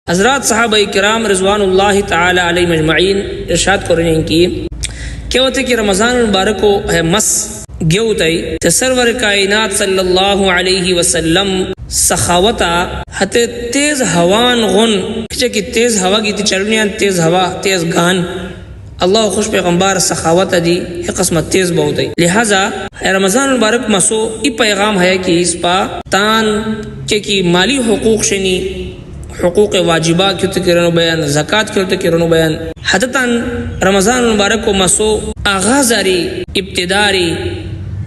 हजरत सहाबा किराम रिजवानुल्लाह ताला अलैहिम अजमईन इरशाद करें कि क्या होते कि रमज़ान मुबारक को है मस गेउतई ते सरवर कायनात सल्लल्लाहु अलैहि वसल्लम सखावता हते तेज हवान गुन कि तेज हवा की चलनियान तेज हवा तेज गान अल्लाह खुश पैगम्बर सखावत दी है किस्मत तेज बहुत है। लिहाजा रमज़ान मुबारक मसो ई पैगाम है कि इस पा तान के की माली हुकूक शनी हुकूक वाजिबा क्यों किरनो बयान ज़कात क्यों किरनो बयान हततन रमज़ान मुबारक को मसो आगाजारी इब्तिदारी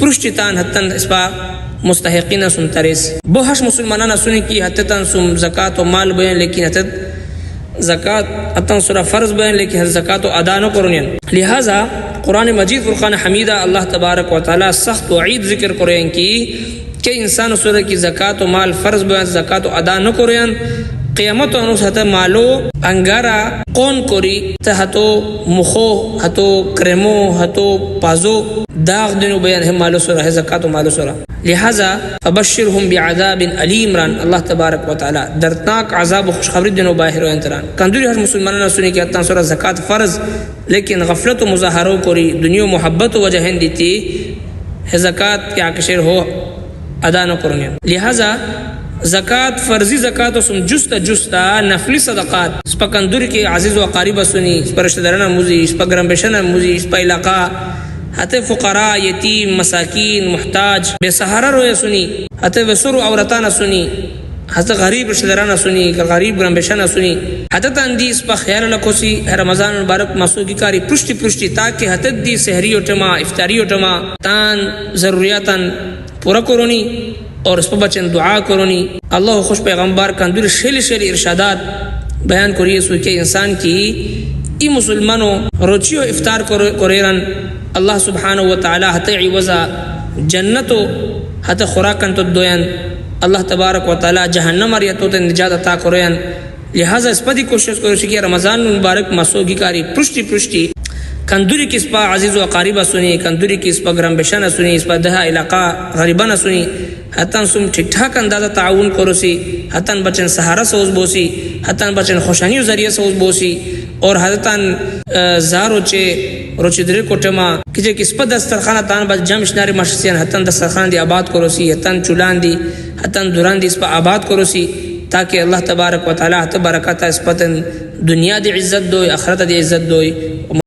पृष्ठतान हतन इस पा मुस्तहिकीन सुन तरेस बहुश मुसलमाना सुनी की हततन सुम ज़कात व माल बयान लेकिन हतत ज़कात अतन सुरा फ़र्ज बयान लेकिन ज़कात अदा न करोनियन। लिहाजा कुरान मजीद फुरक़ान हमीदा अल्लाह तबारक व तआला सख्त वईद ज़िक्र करें कि इंसान सुरा की ज़कात व माल फ़र्ज बयान ज़कात अदा न करें क़यामत अनुसार मालो अंगारा कौन कोरी हतो मुखो हतो क्रेमो हतो पाजो दाग दिनो बयान है मालो सुरा है ज़कात मालो सुरा। लिहाजा फबश्शिरहुम बिअज़ाबिन अलीम रान अल्लाह तबारक व तआला दर्दनाक अज़ाब खुशखबरी दिनो बाहिर अंतरान कंदूरी हर मुसलमाना सुनी कि अत्ता सुरा ज़कात फ़र्ज लेकिन गफलत व मुज़ाहरो कोरी दुनिया मोहब्बत व वजहन दीती है ज़कात के आकशेर हो अदा न करोनिया। लिहाजा ज़कात फ़र्जी ज़कात सुम जुस्ता जुस्ता नफली सदक़ात इस पर कंदूरी के अज़ीज़ व क़रीबा सुनी इस पर रिश्तेदाराना मुजी इस पर गरम पेशाना मुजी इस पर इलाका हते फ़ुक़रा यतीम मसाकीन मुहताज बेसहारा रोए सुनी हते वसुर औरताना सुनी हते गरीब रिश्तेदाराना सुनी गरीब गरम पेशाना सुनी हते तंदी इस पर ख्याल रखोसी रमज़ान मुबारक मसूगी कारी पुष्टि पुष्टि ताकि हते दी सहरी ओटमा इफ्तारी ओटमा तान ज़रूरियातन पूरा करोनी और इस पर बचन दुआ करोनी। अल्लाह खुश पैगम्बर कंदूर शेली शेली इरशादात बयान करिए सो के इंसान की ई मुसलमानों रोचियो इफ्तार करेरन अल्लाह सुब्हानहु व तआला हते इवज़ा जन्नतो हते खुराकन तो दोयन अल्लाह तबारक व तआला जहन्नम रियतो ते निजात अता करेन। लिहाजा इस पर कोशिश करो कि रमज़ान मुबारक मसूगी कारी पुष्टि पुष्टि कंदूरी किस पा अजीज़ व क़रीबा सुनी कंदूरी किस पा गरम बेशाना सुनी इस पर दहा इलाका गरीबाना सुनी हतन सुम ठीक ठाक अंदाज़ा ताउन करोसी हतन बचन सहारा सोज बोसी हतन बचन खुशानी जरिया सोज बोसी और हतन जारोचे रोचे दरे कोटमा कि किस पर दस्तरखाना तान बस जम इशनारी मशसियन हतन दस्तरखान दी आबाद करोसी हतन चुलान दी हतन दुरान दी इस पर आबाद करोसी ताकि अल्लाह तबारक व तआला हत बरकत इस पतन दुनिया दी इज्जत दोई आखिरत दी इज्जत दोई।